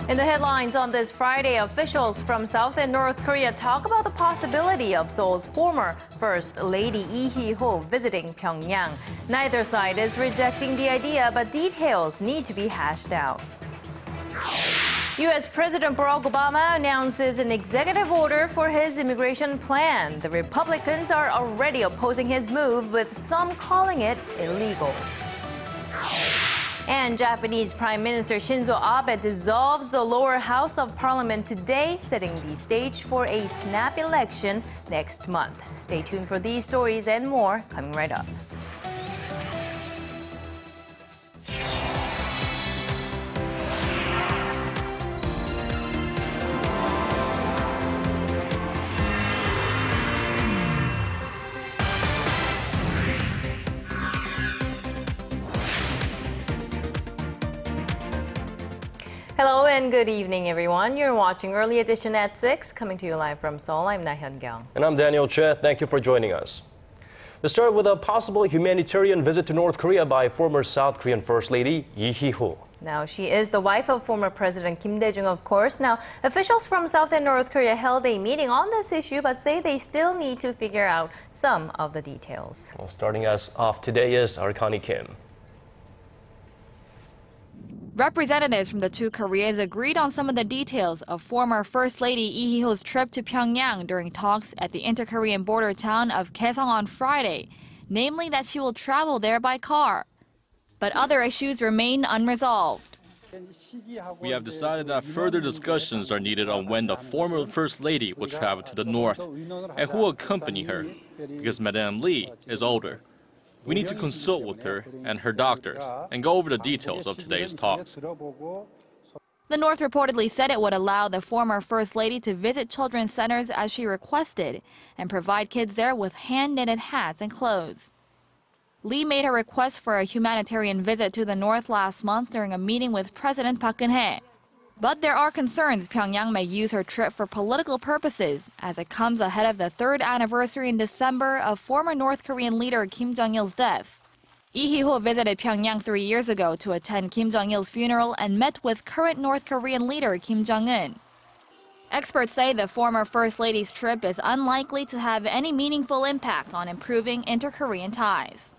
In the headlines on this Friday, officials from South and North Korea talk about the possibility of Seoul's former First Lady Lee Hee-ho visiting Pyongyang. Neither side is rejecting the idea, but details need to be hashed out. U.S. President Barack Obama announces an executive order for his immigration plan. The Republicans are already opposing his move, with some calling it illegal. And Japanese Prime Minister Shinzo Abe dissolves the lower house of parliament today, setting the stage for a snap election next month. Stay tuned for these stories and more coming right up. Hello and good evening, everyone. You're watching Early Edition at 6, coming to you live from Seoul. I'm Na Hyun-kyung. And I'm Daniel Che. Thank you for joining us. Let's start with a possible humanitarian visit to North Korea by former South Korean First Lady Lee Hee-ho. Now, she is the wife of former President Kim Dae-jung, of course. Now, officials from South and North Korea held a meeting on this issue, but say they still need to figure out some of the details. Well, starting us off today is our Connie Kim. Representatives from the two Koreas agreed on some of the details of former First Lady Lee Hee-ho's trip to Pyongyang during talks at the inter-Korean border town of Kaesong on Friday, namely that she will travel there by car. But other issues remain unresolved. We have decided that further discussions are needed on when the former First Lady will travel to the north and who will accompany her, because Madame Lee is older. We need to consult with her and her doctors and go over the details of today's talks. The North reportedly said it would allow the former First Lady to visit children's centers as she requested and provide kids there with hand-knitted hats and clothes. Lee made her request for a humanitarian visit to the North last month during a meeting with President Park Geun-hye. But there are concerns Pyongyang may use her trip for political purposes, as it comes ahead of the third anniversary in December of former North Korean leader Kim Jong-il's death. Lee Hee-ho visited Pyongyang 3 years ago to attend Kim Jong-il's funeral and met with current North Korean leader Kim Jong-un. Experts say the former First Lady's trip is unlikely to have any meaningful impact on improving inter-Korean ties.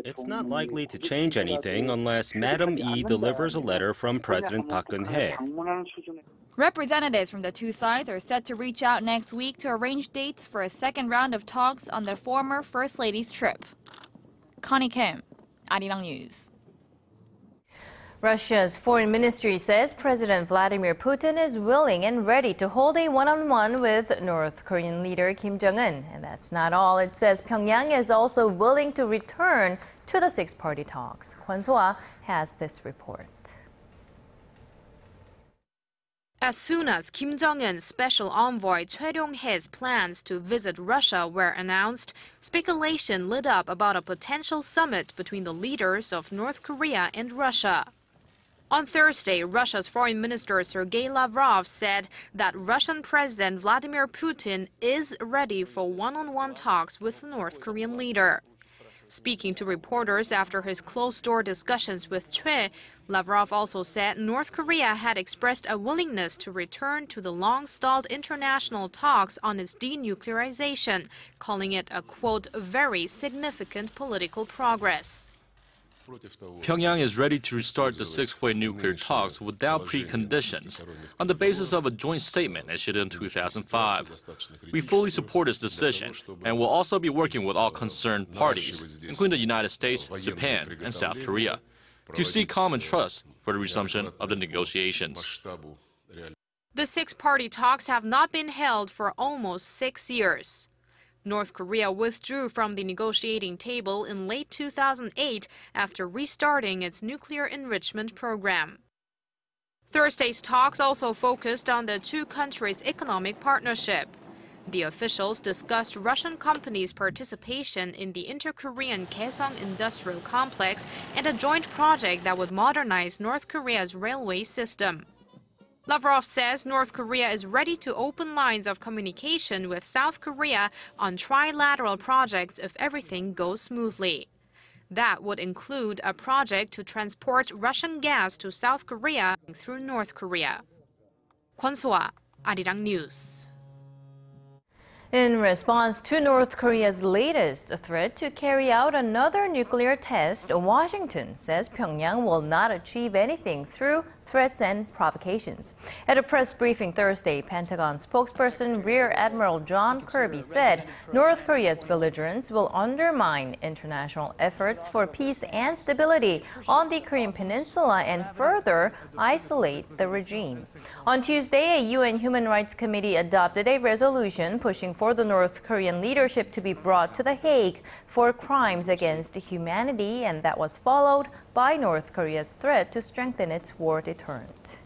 It's not likely to change anything unless Madam Yi delivers a letter from President Park Geun-hye. Representatives from the two sides are set to reach out next week to arrange dates for a second round of talks on the former First Lady's trip. Connie Kim, Arirang News. Russia's foreign ministry says President Vladimir Putin is willing and ready to hold a one-on-one with North Korean leader Kim Jong-un. And that's not all. It says Pyongyang is also willing to return to the six-party talks. Kwon So-ah has this report. As soon as Kim Jong-un's special envoy Choi Ryong-hae's plans to visit Russia were announced, speculation lit up about a potential summit between the leaders of North Korea and Russia. On Thursday, Russia's Foreign Minister Sergei Lavrov said that Russian President Vladimir Putin is ready for one-on-one talks with the North Korean leader. Speaking to reporters after his closed-door discussions with Choi, Lavrov also said North Korea had expressed a willingness to return to the long-stalled international talks on its denuclearization, calling it a, quote, very significant political progress. Pyongyang is ready to restart the six-way nuclear talks without preconditions, on the basis of a joint statement issued in 2005. We fully support this decision and will also be working with all concerned parties, including the United States, Japan, and South Korea, to seek common trust for the resumption of the negotiations. The six-party talks have not been held for almost 6 years. North Korea withdrew from the negotiating table in late 2008 after restarting its nuclear enrichment program. Thursday's talks also focused on the two countries' economic partnership. The officials discussed Russian companies' participation in the inter-Korean Kaesong industrial complex and a joint project that would modernize North Korea's railway system. Lavrov says North Korea is ready to open lines of communication with South Korea on trilateral projects if everything goes smoothly. That would include a project to transport Russian gas to South Korea through North Korea. Kwon So-ah, Arirang News. In response to North Korea's latest threat to carry out another nuclear test, Washington says Pyongyang will not achieve anything through threats and provocations. At a press briefing Thursday, Pentagon spokesperson Rear Admiral John Kirby said North Korea's belligerence will undermine international efforts for peace and stability on the Korean Peninsula and further isolate the regime. On Tuesday, a UN Human Rights Committee adopted a resolution pushing for the North Korean leadership to be brought to The Hague for crimes against humanity, and that was followed by North Korea's threat to strengthen its war deterrent.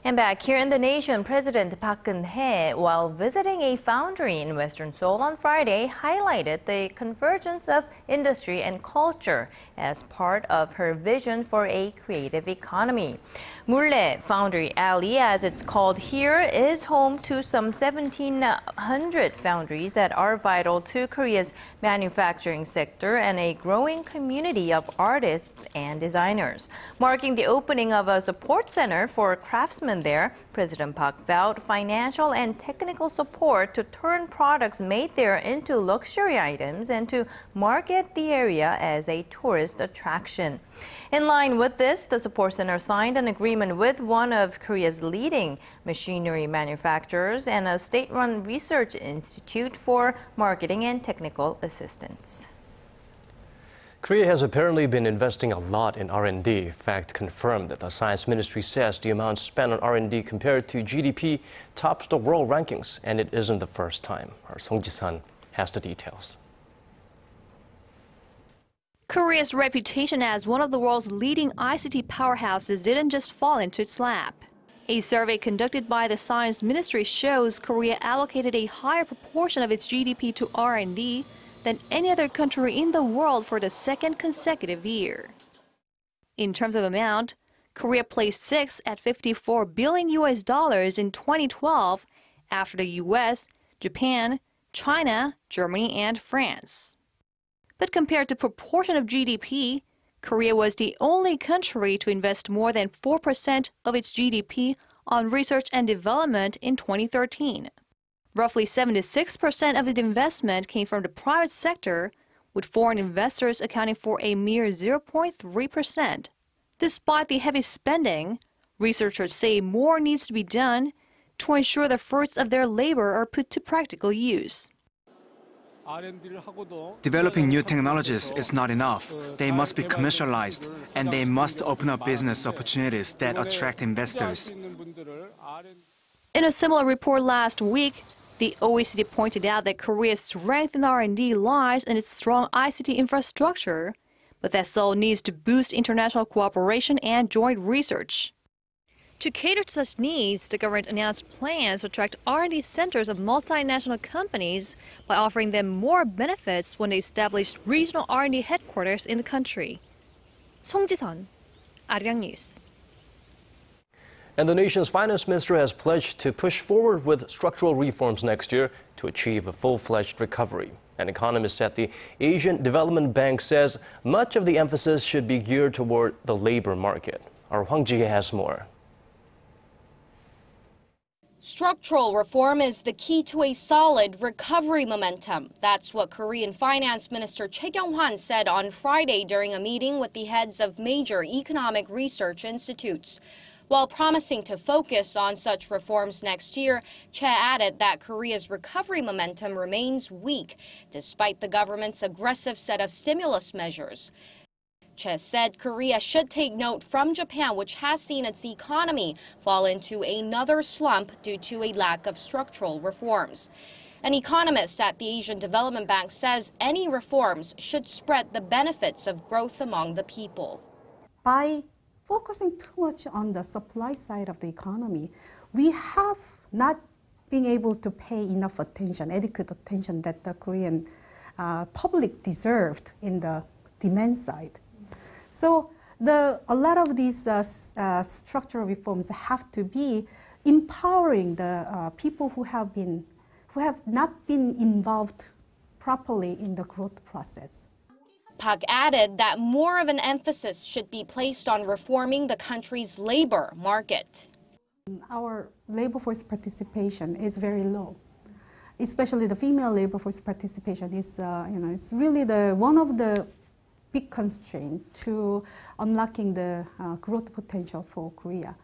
And back here in the nation, President Park Geun-hye, while visiting a foundry in western Seoul on Friday, highlighted the convergence of industry and culture as part of her vision for a creative economy. Mulle Foundry Alley, as it's called here, is home to some 1,700 foundries that are vital to Korea's manufacturing sector and a growing community of artists and designers. Marking the opening of a support center for craftsmen there, President Park vowed financial and technical support to turn products made there into luxury items and to market the area as a tourist attraction. In line with this, the support center signed an agreement with one of Korea's leading machinery manufacturers and a state-run research institute for marketing and technical assistance. Korea has apparently been investing a lot in R&D. Fact confirmed that the Science Ministry says the amount spent on R&D compared to GDP tops the world rankings, and it isn't the first time. Our Song Ji-sun has the details. Korea's reputation as one of the world's leading ICT powerhouses didn't just fall into its lap. A survey conducted by the Science Ministry shows Korea allocated a higher proportion of its GDP to R&D than any other country in the world for the second consecutive year. In terms of amount, Korea placed sixth at $54 billion in 2012 after the US, Japan, China, Germany, and France. But compared to proportion of GDP, Korea was the only country to invest more than 4% of its GDP on research and development in 2013. Roughly 76% of the investment came from the private sector, with foreign investors accounting for a mere 0.3%. Despite the heavy spending, researchers say more needs to be done to ensure the fruits of their labor are put to practical use. Developing new technologies is not enough. They must be commercialized, and they must open up business opportunities that attract investors. In a similar report last week, the OECD pointed out that Korea's strength in R&D lies in its strong ICT infrastructure, but that Seoul needs to boost international cooperation and joint research. To cater to such needs, the government announced plans to attract R&D centers of multinational companies by offering them more benefits when they established regional R&D headquarters in the country. Song Ji-sun, Arirang News. And the nation's finance minister has pledged to push forward with structural reforms next year to achieve a full-fledged recovery. An economist at the Asian Development Bank says much of the emphasis should be geared toward the labor market. Our Hwang Ji-hye has more. Structural reform is the key to a solid recovery momentum. That's what Korean Finance Minister Choi Kyung-hwan said on Friday during a meeting with the heads of major economic research institutes. While promising to focus on such reforms next year, Choi added that Korea's recovery momentum remains weak, despite the government's aggressive set of stimulus measures. Choi said Korea should take note from Japan, which has seen its economy fall into another slump due to a lack of structural reforms. An economist at the Asian Development Bank says any reforms should spread the benefits of growth among the people. By focusing too much on the supply side of the economy, we have not been able to pay enough attention, adequate attention that the Korean public deserved in the demand side. So a lot of these structural reforms have to be empowering the people who have not been involved properly in the growth process. Park added that more of an emphasis should be placed on reforming the country's labor market. Our labor force participation is very low, especially the female labor force participation is, it's really one of the big constraints to unlocking the growth potential for Korea.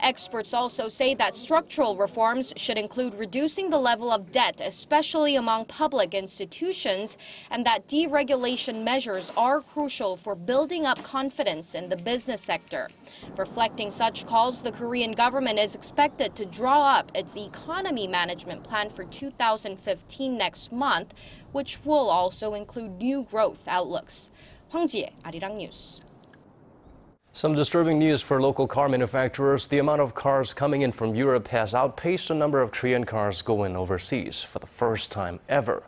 Experts also say that structural reforms should include reducing the level of debt, especially among public institutions, and that deregulation measures are crucial for building up confidence in the business sector. Reflecting such calls, the Korean government is expected to draw up its economy management plan for 2015 next month, which will also include new growth outlooks. Hwang Ji-hye, Arirang News. Some disturbing news for local car manufacturers. The amount of cars coming in from Europe has outpaced the number of Korean cars going overseas for the first time ever.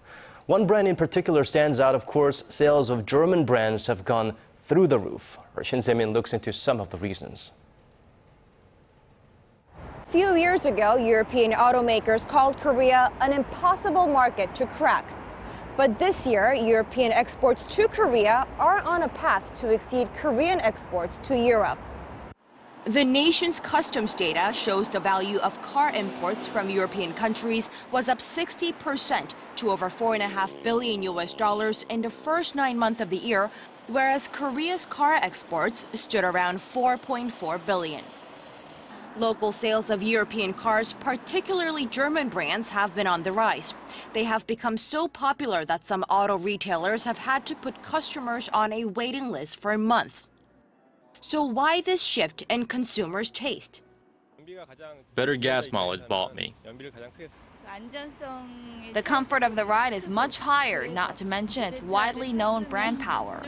One brand in particular stands out, of course. Sales of German brands have gone through the roof. Our Shin Se-min looks into some of the reasons. A few years ago, European automakers called Korea an impossible market to crack. But this year, European exports to Korea are on a path to exceed Korean exports to Europe. The nation's customs data shows the value of car imports from European countries was up 60% to over $4.5 billion in the first 9 months of the year, whereas Korea's car exports stood around $4.4 billion. Local sales of European cars, particularly German brands, have been on the rise. They have become so popular that some auto retailers have had to put customers on a waiting list for months. So why this shift in consumers' taste? Better gas mileage bought me. The comfort of the ride is much higher, not to mention its widely known brand power.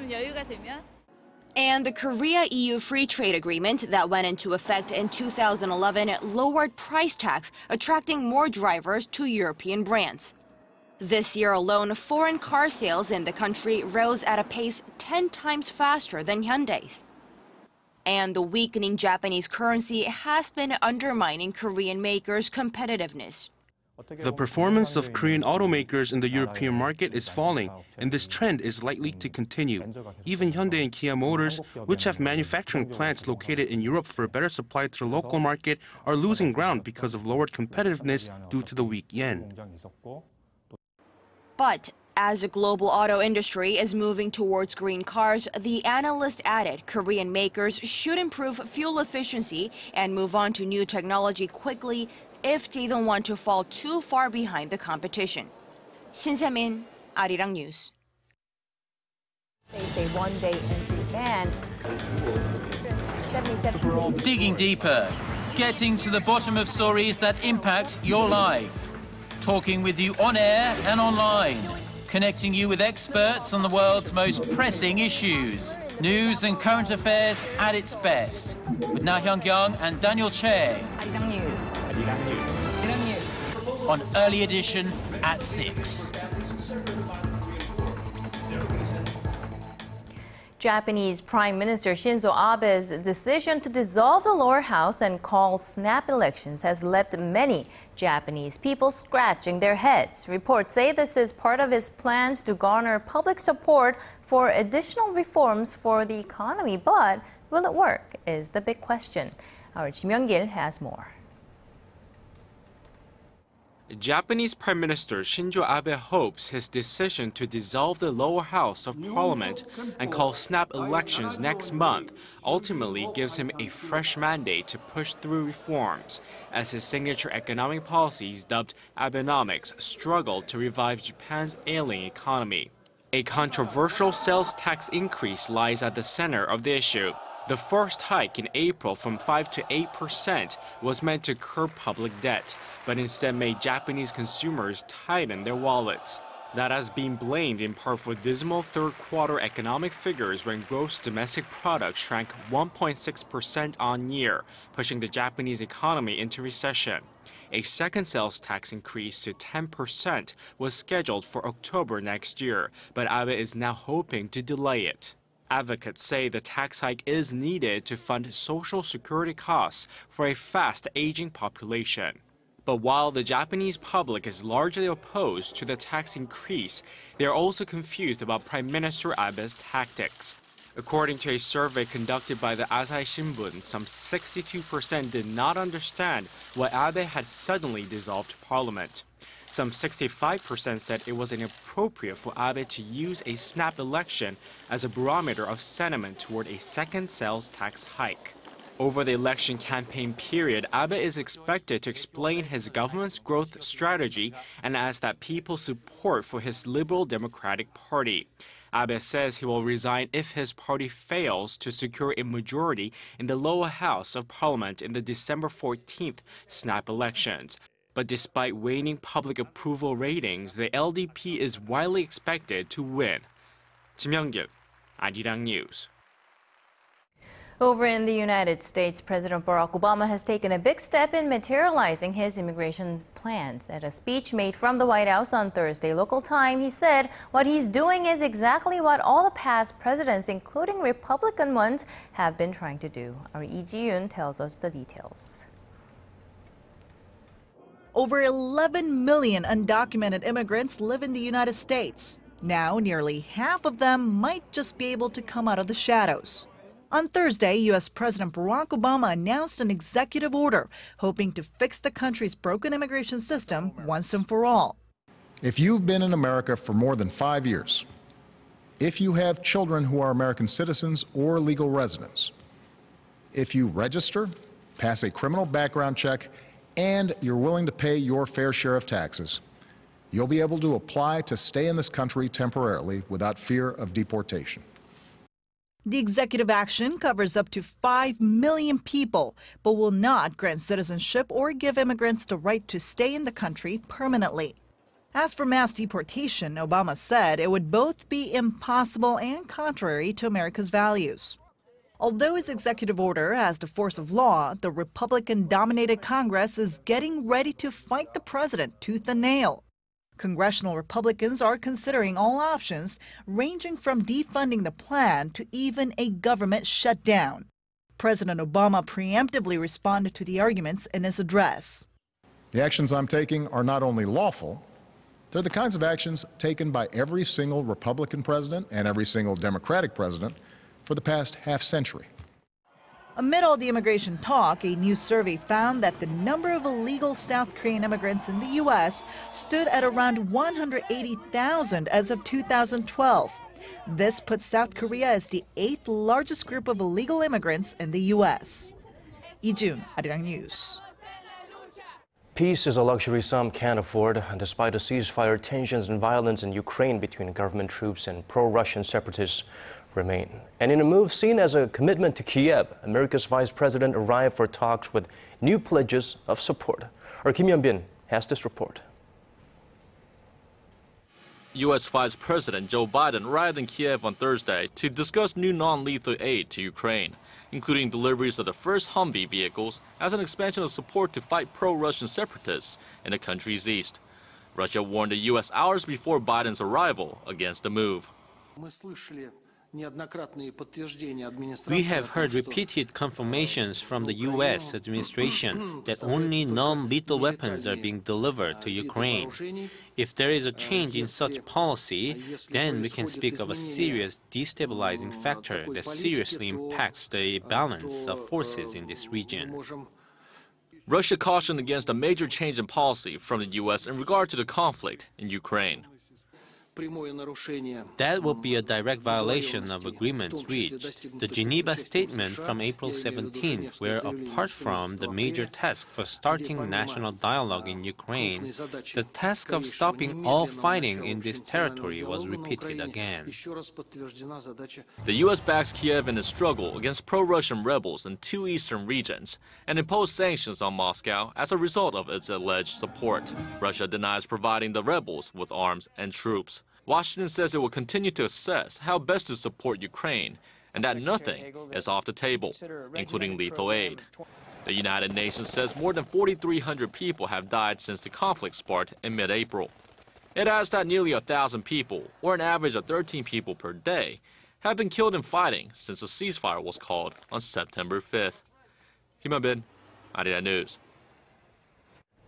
And the Korea-EU Free Trade Agreement that went into effect in 2011 lowered price tags, attracting more drivers to European brands. This year alone, foreign car sales in the country rose at a pace 10 times faster than Hyundai's. And the weakening Japanese currency has been undermining Korean makers' competitiveness. The performance of Korean automakers in the European market is falling, and this trend is likely to continue. Even Hyundai and Kia Motors, which have manufacturing plants located in Europe for a better supply to the local market, are losing ground because of lowered competitiveness due to the weak yen. But as the global auto industry is moving towards green cars, the analyst added Korean makers should improve fuel efficiency and move on to new technology quickly if they don't want to fall too far behind the competition. Shin Se-min, Arirang News. There's a one-day entry ban. Digging deeper, getting to the bottom of stories that impact your life. Talking with you on air and online. Connecting you with experts on the world's most pressing issues. News and current affairs at its best. With Na Hyung-kyung and Daniel Che. Arirang News. Arirang News. Arirang News. On Early Edition at 6. Japanese Prime Minister Shinzo Abe's decision to dissolve the lower house and call snap elections has left many Japanese people scratching their heads. Reports say this is part of his plans to garner public support for additional reforms for the economy. But will it work is the big question. Our Ji Myung-gil has more. Japanese Prime Minister Shinzo Abe hopes his decision to dissolve the lower house of parliament and call snap elections next month ultimately gives him a fresh mandate to push through reforms, as his signature economic policies, dubbed Abenomics, struggle to revive Japan's ailing economy. A controversial sales tax increase lies at the center of the issue. The first hike in April from 5% to 8% was meant to curb public debt, but instead made Japanese consumers tighten their wallets. That has been blamed in part for dismal third-quarter economic figures when gross domestic product shrank 1.6% on-year, pushing the Japanese economy into recession. A second sales tax increase to 10% was scheduled for October next year, but Abe is now hoping to delay it. Advocates say the tax hike is needed to fund social security costs for a fast-aging population. But while the Japanese public is largely opposed to the tax increase, they are also confused about Prime Minister Abe's tactics. According to a survey conducted by the Asahi Shimbun, some 62% did not understand why Abe had suddenly dissolved parliament. Some 65% said it was inappropriate for Abe to use a snap election as a barometer of sentiment toward a second sales tax hike. Over the election campaign period, Abe is expected to explain his government's growth strategy and ask that people support for his Liberal Democratic Party. Abe says he will resign if his party fails to secure a majority in the lower house of parliament in the December 14th snap elections. But despite waning public approval ratings, the LDP is widely expected to win. Kim Young-gil, Arirang News. Over in the United States, President Barack Obama has taken a big step in materializing his immigration plans. At a speech made from the White House on Thursday local time, he said what he's doing is exactly what all the past presidents, including Republican ones, have been trying to do. Our Lee Ji-yoon tells us the details. Over 11 million undocumented immigrants live in the United States. Now, nearly half of them might just be able to come out of the shadows. On Thursday, U.S. President Barack Obama announced an executive order hoping to fix the country's broken immigration system once and for all. If you've been in America for more than 5 years, if you have children who are American citizens or legal residents, if you register, pass a criminal background check, and you're willing to pay your fair share of taxes, you'll be able to apply to stay in this country temporarily without fear of deportation. The executive action covers up to 5 million people, but will not grant citizenship or give immigrants the right to stay in the country permanently. As for mass deportation, Obama said it would both be impossible and contrary to America's values. Although his executive order has the force of law, the Republican-dominated Congress is getting ready to fight the president tooth and nail. Congressional Republicans are considering all options, ranging from defunding the plan to even a government shutdown. President Obama preemptively responded to the arguments in his address. The actions I'm taking are not only lawful, they're the kinds of actions taken by every single Republican president and every single Democratic president for the past half-century. Amid all the immigration talk, a new survey found that the number of illegal South Korean immigrants in the U.S. stood at around 180,000 as of 2012. This puts South Korea as the 8th largest group of illegal immigrants in the U.S. Lee Ji-yoon, Arirang News. Peace is a luxury some can't afford. Despite the ceasefire, tensions and violence in Ukraine between government troops and pro-Russian separatists remain. And in a move seen as a commitment to Kiev, America's vice president arrived for talks with new pledges of support. Our Kim Yeon-bin has this report. U.S. Vice President Joe Biden arrived in Kiev on Thursday to discuss new non-lethal aid to Ukraine, including deliveries of the first Humvee vehicles as an expansion of support to fight pro-Russian separatists in the country's east. Russia warned the U.S. hours before Biden's arrival against the move. We have heard repeated confirmations from the U.S. administration that only non-lethal weapons are being delivered to Ukraine. If there is a change in such policy, then we can speak of a serious destabilizing factor that seriously impacts the balance of forces in this region. Russia cautioned against a major change in policy from the U.S. in regard to the conflict in Ukraine. That would be a direct violation of agreements reached. The Geneva Statement from April 17th, where apart from the major task for starting national dialogue in Ukraine, the task of stopping all fighting in this territory was repeated again. The U.S. backs Kiev in its struggle against pro-Russian rebels in 2 eastern regions and imposed sanctions on Moscow as a result of its alleged support. Russia denies providing the rebels with arms and troops. Washington says it will continue to assess how best to support Ukraine and that nothing is off the table, including lethal aid. The United Nations says more than 4,300 people have died since the conflict sparked in mid-April. It adds that nearly 1,000 people, or an average of 13 people per day, have been killed in fighting since a ceasefire was called on September 5th. Kim Yeon-bin, Arirang News.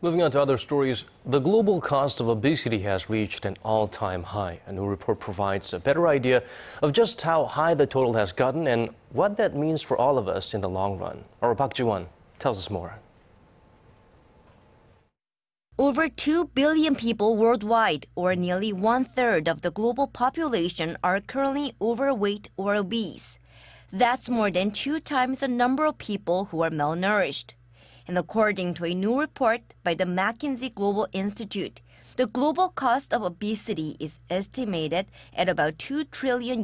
Moving on to other stories, the global cost of obesity has reached an all-time high. A new report provides a better idea of just how high the total has gotten and what that means for all of us in the long run. Our Park Ji-won tells us more. Over 2 billion people worldwide, or nearly 1/3 of the global population, are currently overweight or obese. That's more than 2 times the number of people who are malnourished. And according to a new report by the McKinsey Global Institute, the global cost of obesity is estimated at about $2 trillion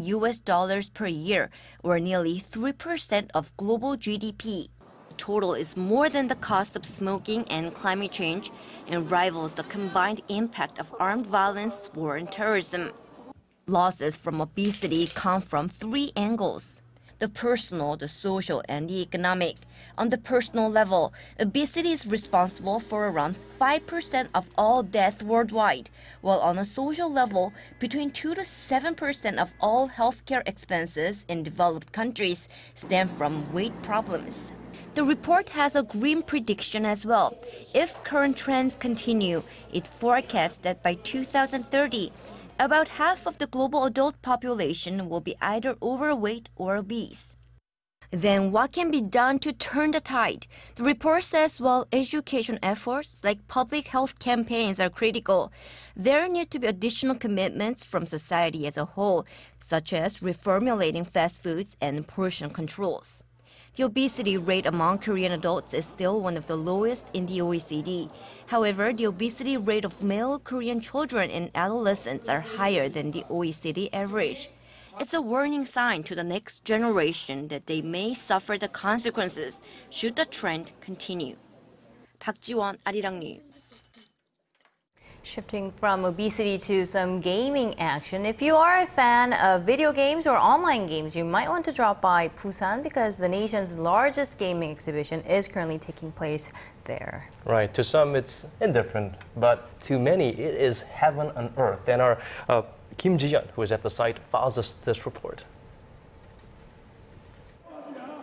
per year, or nearly 3% of global GDP. The total is more than the cost of smoking and climate change and rivals the combined impact of armed violence, war, and terrorism. Losses from obesity come from 3 angles: the personal, the social, and the economic. On the personal level, obesity is responsible for around 5% of all deaths worldwide, while on a social level, between 2 to 7% of all healthcare expenses in developed countries stem from weight problems. The report has a grim prediction as well. If current trends continue, it forecasts that by 2030, about half of the global adult population will be either overweight or obese. Then what can be done to turn the tide? The report says while education efforts like public health campaigns are critical, there need to be additional commitments from society as a whole, such as reformulating fast foods and portion controls. The obesity rate among Korean adults is still one of the lowest in the OECD. However, the obesity rate of male Korean children and adolescents are higher than the OECD average. It's a warning sign to the next generation that they may suffer the consequences should the trend continue. Park Ji-won, Arirang News. Shifting from obesity to some gaming action. If you are a fan of video games or online games, you might want to drop by Busan because the nation's largest gaming exhibition is currently taking place there. Right. To some, it's indifferent, but to many, it is heaven on earth. And our Kim Ji-yeon, who is at the site, files us this report.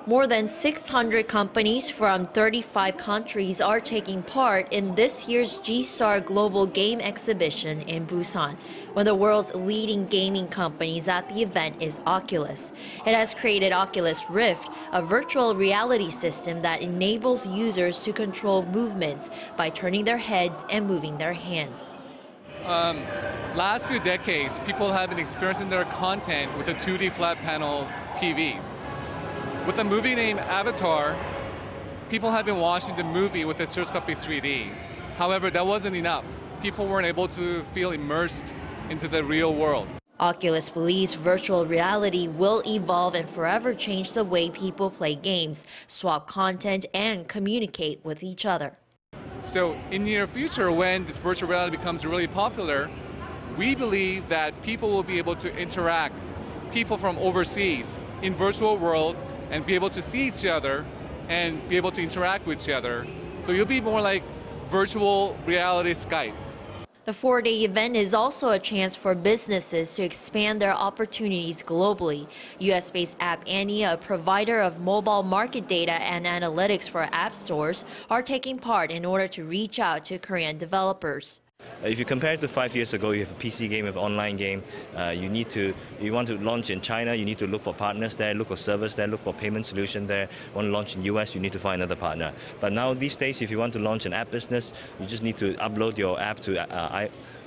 More than 600 companies from 35 countries are taking part in this year's G-Star Global Game Exhibition in Busan. One of the world's leading gaming companies at the event is Oculus. It has created Oculus Rift, a virtual reality system that enables users to control movements by turning their heads and moving their hands. Last few decades, people have been experiencing their content with the 2D flat panel TVs. With a movie named Avatar, people have been watching the movie with the stereoscopic 3D. However, that wasn't enough. People weren't able to feel immersed into the real world. Oculus believes virtual reality will evolve and forever change the way people play games, swap content, and communicate with each other. So in the near future, when this virtual reality becomes really popular, we believe that people will be able to interact, people from overseas, in virtual world, and be able to see each other and be able to interact with each other. So you'll be more like virtual reality Skype. The 4-day event is also a chance for businesses to expand their opportunities globally. US-based App Annie, a provider of mobile market data and analytics for app stores, are taking part in order to reach out to Korean developers. If you compare it to 5 years ago, you have a PC game, you have an online game. You want to launch in China, you need to look for partners there, look for servers there, look for payment solution there. Want to launch in US, you need to find another partner. But now these days, if you want to launch an app business, you just need to upload your app to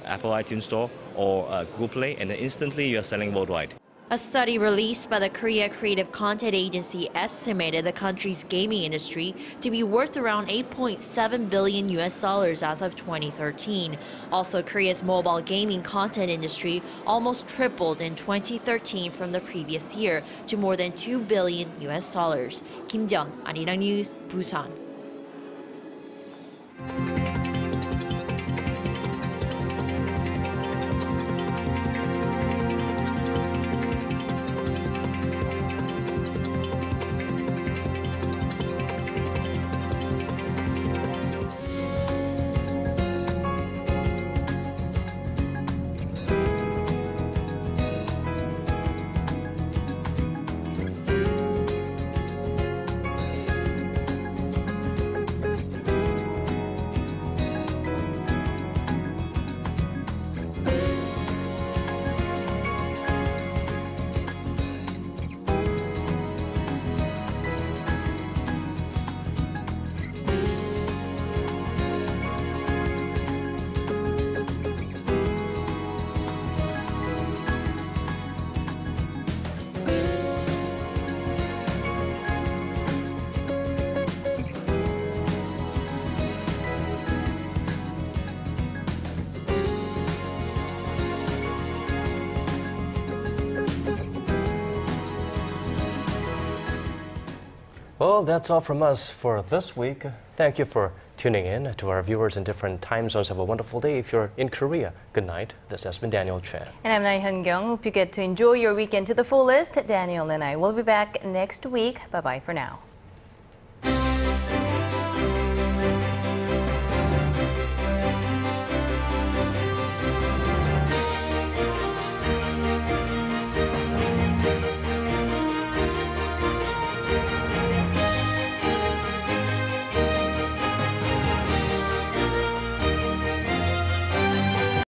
Apple iTunes Store or Google Play, and then instantly you are selling worldwide. A study released by the Korea Creative Content Agency estimated the country's gaming industry to be worth around $8.7 billion as of 2013. Also, Korea's mobile gaming content industry almost tripled in 2013 from the previous year to more than $2 billion. Kim Dae-jung, Arirang News, Busan. Well, that's all from us for this week. Thank you for tuning in. To our viewers in different time zones, have a wonderful day. If you're in Korea, good night. This has been Daniel Chen. And I'm Nai Hyun-kyung. Hope you get to enjoy your weekend to the fullest. Daniel and I will be back next week. Bye-bye for now.